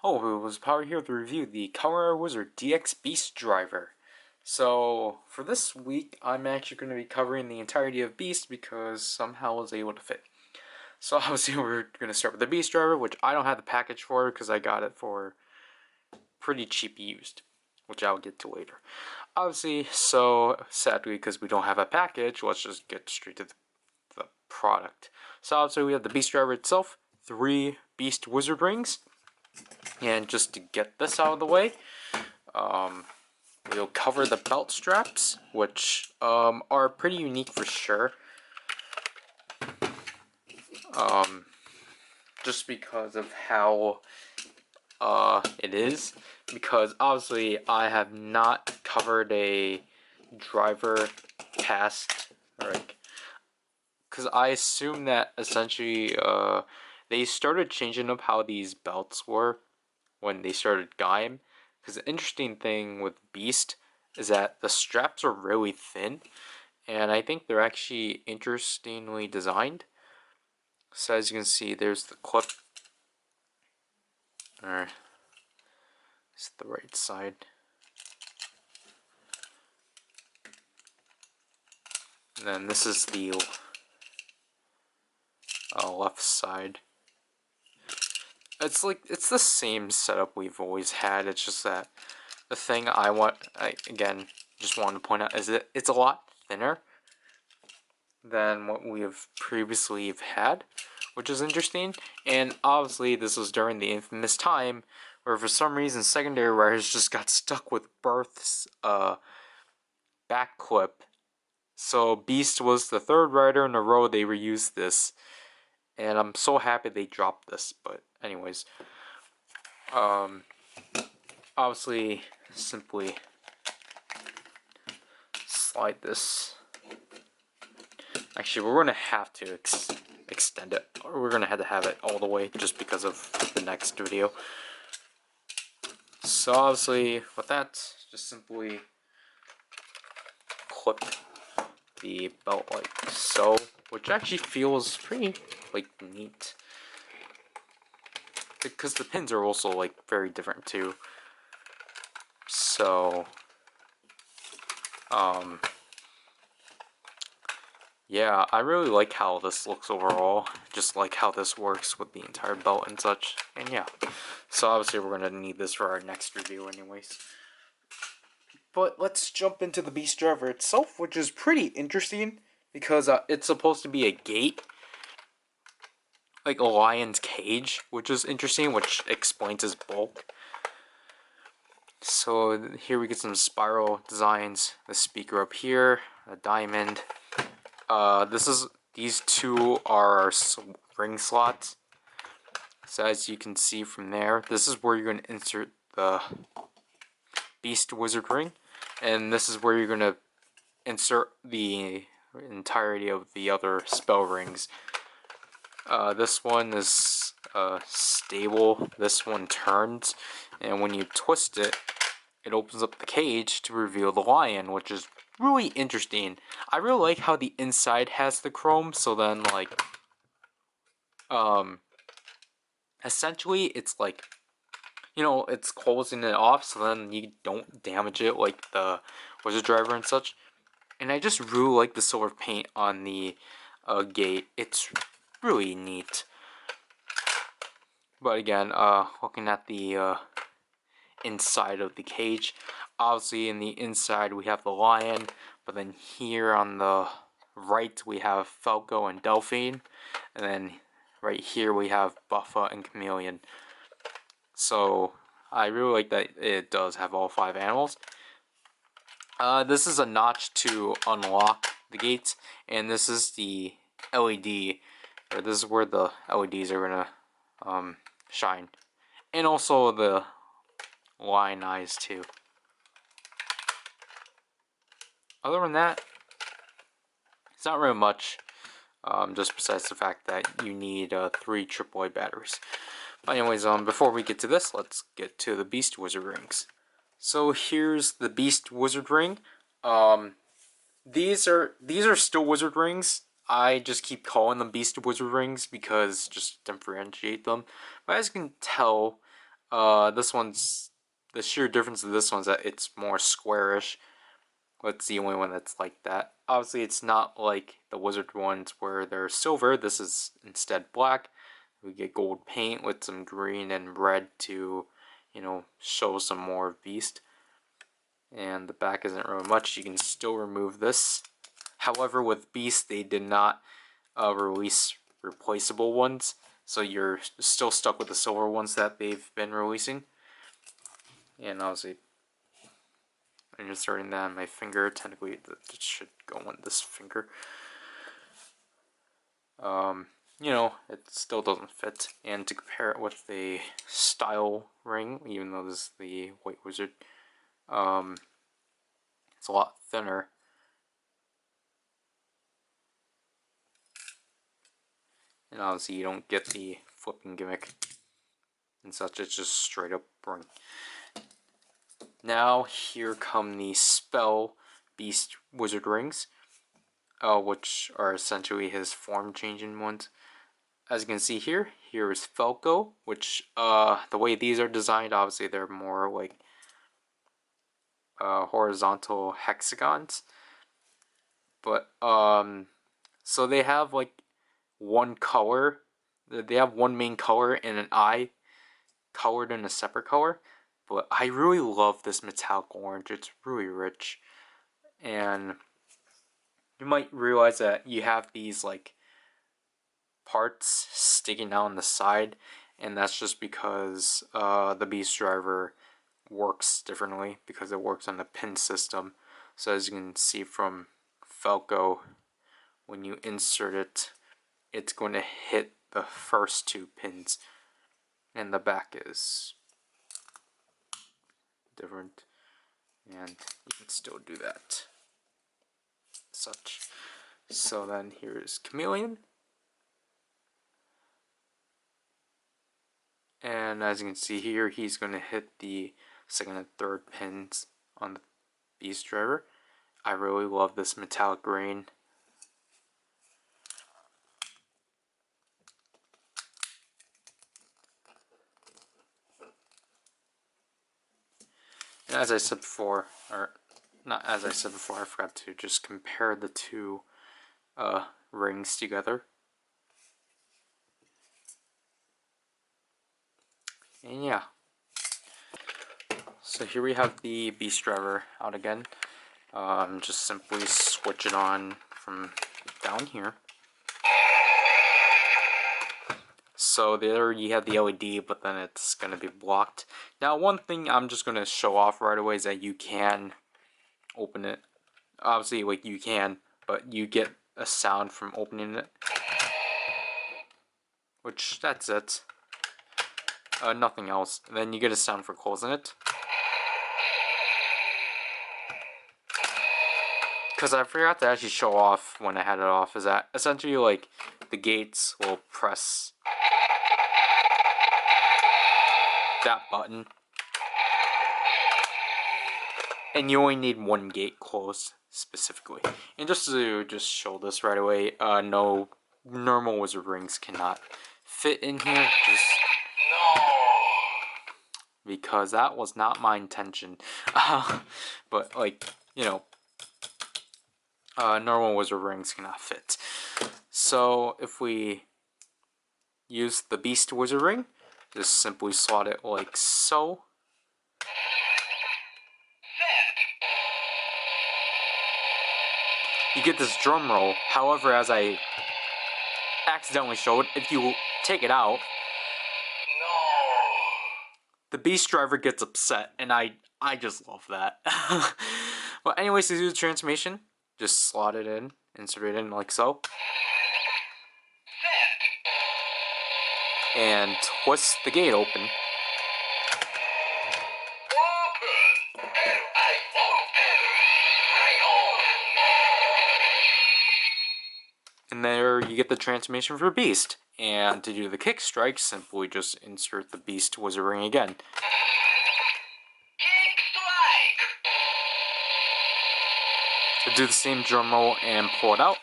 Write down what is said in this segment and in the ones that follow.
Oh, it was Power here to review the Kamen Rider Wizard DX Beast Driver. So, for this week, I'm actually going to be covering the entirety of Beast because somehow I was able to fit. So, obviously, we're going to start with the Beast Driver, which I don't have the package for because I got it for pretty cheap used, which I'll get to later. Obviously, so sadly, because we don't have a package, let's just get straight to the product. So, obviously, we have the Beast Driver itself, 3 Beast Wizard rings. And just to get this out of the way, we'll cover the belt straps, which are pretty unique for sure. Just because of how it is. Because obviously I have not covered a driver past, because I assume that essentially they started changing up how these belts were when they started Gaim. Because the interesting thing with Beast is that the straps are really thin, and I think they're actually interestingly designed. So as you can see, there's the clip. Or it's the right side. And then this is the left side. It's the same setup we've always had. It's just that the thing I just want to point out is that it's a lot thinner than what we have previously had, which is interesting. And obviously this was during the infamous time where for some reason secondary riders just got stuck with Birth's back clip. So Beast was the third rider in a row they reused this, and I'm so happy they dropped this. But anyways, obviously simply slide this. Actually, we're going to have to extend it, or we're going to have it all the way just because of the next video. So obviously with that, just simply clip the belt like so, which actually feels pretty neat, because the pins are also very different too. So yeah, I really like how this looks overall, just like how this works with the entire belt and such. And yeah, so obviously we're gonna need this for our next review anyways. But let's jump into the Beast Driver itself, which is pretty interesting because it's supposed to be a gate, like a lion's cage, which is interesting, which explains his bulk. So here we get some spiral designs. The speaker up here, a diamond. These two are our ring slots. So as you can see from there, this is where you're going to insert the Beast Wizard ring, and this is where you're going to insert the entirety of the other spell rings. This one is stable. This one turns, and when you twist it, it opens up the cage to reveal the lion, which is really interesting. I really like how the inside has the chrome, so then essentially it's it's closing it off, so then you don't damage it like the Wizard Driver and such. And I just really like the silver paint on the gate. It's really neat. But again, looking at the inside of the cage, obviously in the inside we have the lion, but then here on the right we have Falco and Delphine, and then right here we have Buffa and Chameleon. So I really like that it does have all 5 animals. This is a notch to unlock the gates, and this is the LED, or this is where the LEDs are gonna shine, and also the lion eyes too. Other than that, it's not really much, just besides the fact that you need 3 AAA batteries. But anyways, before we get to this, let's get to the Beast Wizard rings. So here's the Beast Wizard ring. These are still Wizard rings. I just keep calling them Beast Wizard rings because just differentiate them. But as you can tell, This one's the sheer difference of this one's that it's more squarish. That's the only one that's like that. Obviously, it's not like the Wizard ones where they're silver. This is instead black. We get gold paint with some green and red to, show some more Beast. And the back isn't really much. You can still remove this. However, with Beast, they did not release replaceable ones. So you're still stuck with the silver ones that they've been releasing. And obviously, I'm inserting that on my finger. Technically, it should go on this finger. It still doesn't fit. And to compare it with the style ring, even though this is the White Wizard, it's a lot thinner. And obviously you don't get the flipping gimmick and such, it's just straight up ring. Now here come the Spell Beast Wizard rings, which are essentially his form changing ones. As you can see here is Falco, which the way these are designed, obviously they're more like horizontal hexagons. But so they have like one color. They have one main color and an eye colored in a separate color. But I really love this metallic orange. It's really rich. And you might realize that you have these like parts sticking out on the side, and that's just because the Beast Driver works differently because it works on the pin system. So as you can see from Falco, when you insert it, it's going to hit the first two pins, and the back is different, and you can still do that. Such. So then here is Chameleon. And as you can see here, he's going to hit the second and third pins on the Beast Driver. I really love this metallic green. And as I said before, or not as I said before, I forgot to just compare the two rings together. And yeah. So here we have the Beast Driver out again. Just simply switch it on from down here. So there you have the LED, but then it's going to be blocked. Now one thing I'm just going to show off right away is that you can open it. Obviously, like you can, but you get a sound from opening it. Which, that's it. Nothing else. And then you get a sound for closing it. Because I forgot to actually show off when I had it off, is that essentially like the gates will press that button. And you only need one gate closed specifically. And just to show this right away, no normal wizard rings cannot fit in here. Just because that was not my intention. But like, normal wizard rings cannot fit. So if we use the Beast Wizard ring, just simply slot it like so. You get this drum roll. However, as I accidentally showed, if you take it out, the Beast Driver gets upset, and I just love that. But anyways, to do the transformation, just slot it in, insert it in like so, and twist the gate open. And there you get the transformation for Beast. And to do the kick strike, simply just insert the Beast Wizard ring again. To do the same drum roll and pull it out.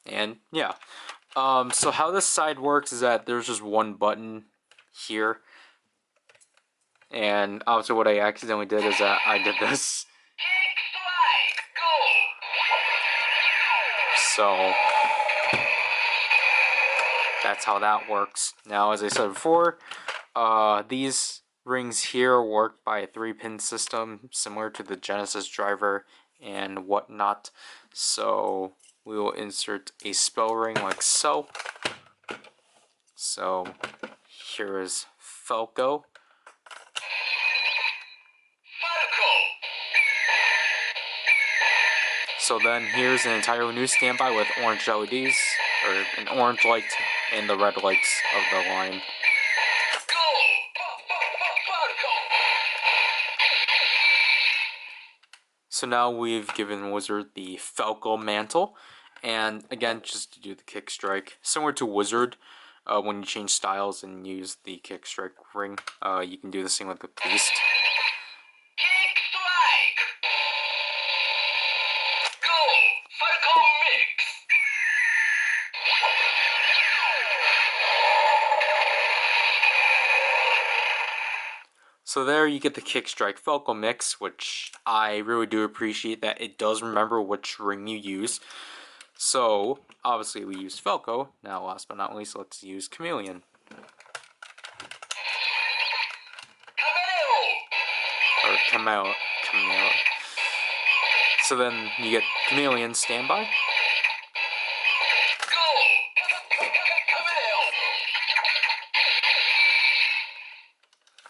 And yeah, so how this side works is that there's just one button here, and obviously what I accidentally did is that I did this. So that's how that works. Now, as I said before, these rings here work by a 3-pin system, similar to the Genesis driver and whatnot. So we will insert a spell ring like so. So here is Falco. So then here's an entirely new standby with orange LEDs, or an orange light and the red lights of the line. So now we've given Wizard the Falco mantle, and again, just to do the kick strike, similar to Wizard, when you change styles and use the kick strike ring, you can do the same with the Beast. So there you get the Kick Strike Falco mix, which I really do appreciate that it does remember which ring you use. So obviously we used Falco. Now last but not least, let's use Chameleon. Or Cameo. So then you get Chameleon standby.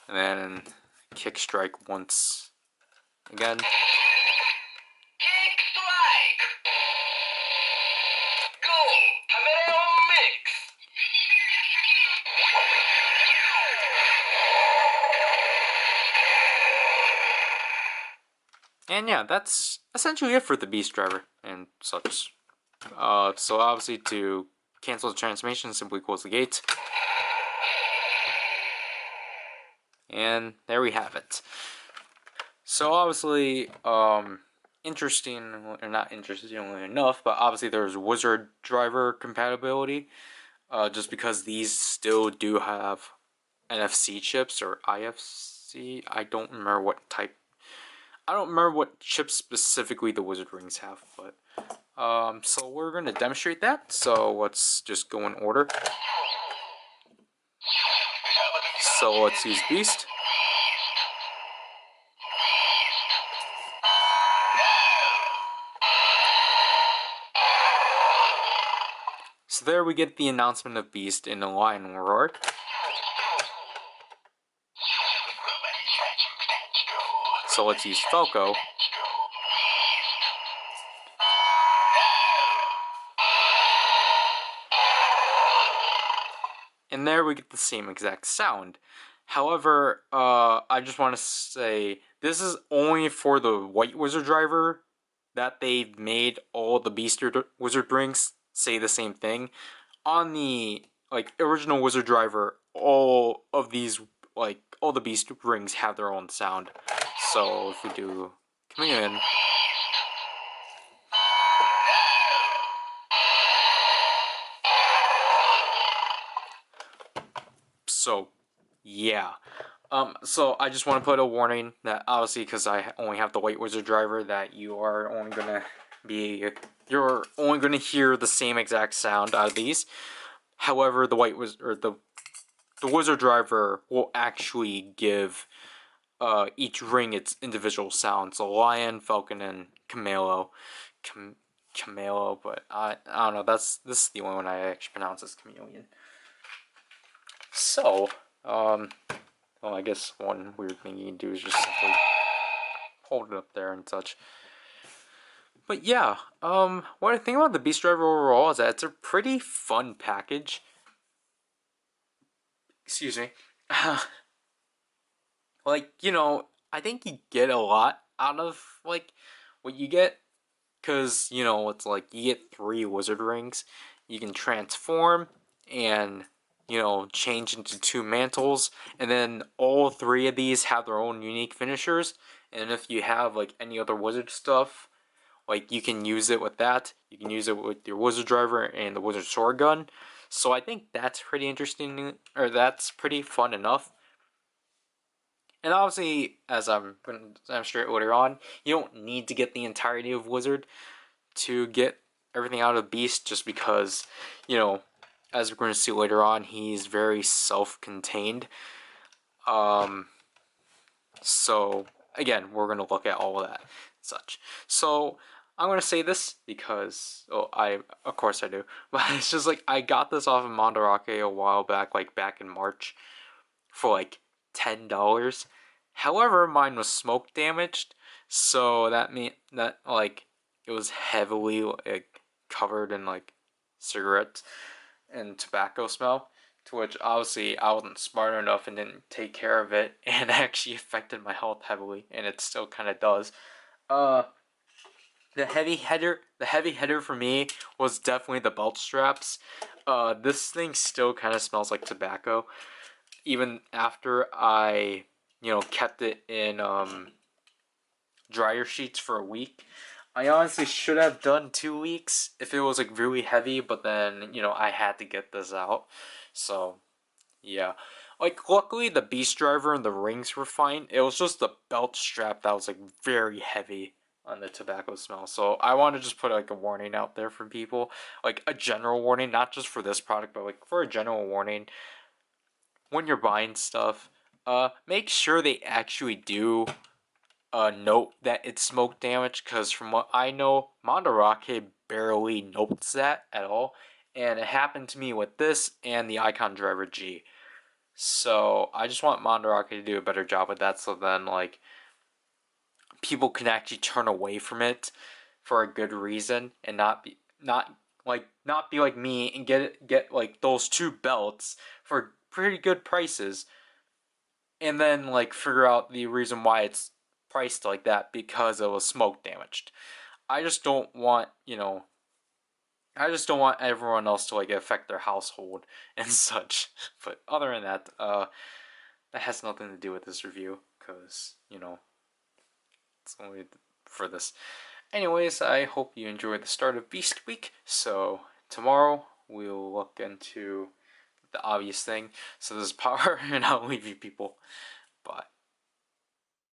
And then kick strike once again. Kick strike! Go! Chameleon mix! And yeah, that's essentially it for the Beast driver and such. So obviously to cancel the transformation, simply close the gate. And there we have it. So obviously, interesting, or not interestingly enough, but obviously there's Wizard driver compatibility, just because these still do have NFC chips or IFC. I don't remember what type. I don't remember what chips specifically the Wizard rings have, but so we're gonna demonstrate that. So let's just go in order. So let's use Beast. So there we get the announcement of Beast in the lion roar. So let's use Falco. And there we get the same exact sound. However, I just want to say, this is only for the White Wizard driver that they've made all the Beast Wizard rings say the same thing. On the original Wizard driver, all of these, all the Beast rings have their own sound. So if we do Chameleon, so yeah. So I just want to put a warning that obviously, because I only have the White Wizard driver, that you're only gonna hear the same exact sound out of these. However, the White Wizard, or the Wizard driver, will actually give each ring its individual sound. So Lion, Falcon, and Camelo. Camelo, but I don't know. This is the only one I actually pronounce as Chameleon. So, well, I guess one weird thing you can do is just simply hold it up there and such. But yeah, what I think about the Beast Driver overall is that it's a pretty fun package. Excuse me. I think you get a lot out of, what you get. Because, it's you get 3 Wizard rings. You can transform and change into 2 mantles, and then all 3 of these have their own unique finishers. And if you have any other Wizard stuff, Like, you can use it with that. You can use it with your Wizard Driver and the Wizard Sword Gun. So I think that's pretty interesting, or that's pretty fun enough. And obviously, as I'm going to demonstrate later on, you don't need to get the entirety of Wizard to get everything out of Beast, just because, you know, as we're going to see later on, he's very self-contained. So again, we're going to look at all of that and such. So I'm going to say this because, of course I do, but it's just like, I got this off of Mandarake a while back, like back in March, for like $10. However, mine was smoke damaged, so that mean that like it was heavily like covered in like cigarettes and tobacco smell. To which obviously I wasn't smart enough and didn't take care of it, and it actually affected my health heavily, and it still kind of does. Uh, the heavy hitter for me was definitely the belt straps. This thing still kind of smells like tobacco, even after I, kept it in dryer sheets for a week. I honestly should have done 2 weeks if it was like really heavy, but then I had to get this out. So yeah, like luckily the beast driver and the rings were fine. It was just the belt strap that was like very heavy on the tobacco smell. So I want to just put like a warning out there for people, like a general warning, not just for this product, but like for a general warning when you're buying stuff. Make sure they actually do note that it's smoke damage, because from what I know, Mandarake barely notes that at all, and it happened to me with this and the Icon Driver G. So I just want Mandarake to do a better job with that, so then like people can actually turn away from it for a good reason and not be like me and get like those two belts for pretty good prices, and then like figure out the reason why it's priced like that because it was smoke damaged. I just don't want, I just don't want everyone else to like affect their household and such. But other than that, that has nothing to do with this review, because it's only for this. Anyways, I hope you enjoyed the start of Beast Week. So tomorrow we'll look into the obvious thing. So this is Power, and I'll leave you people. Bye.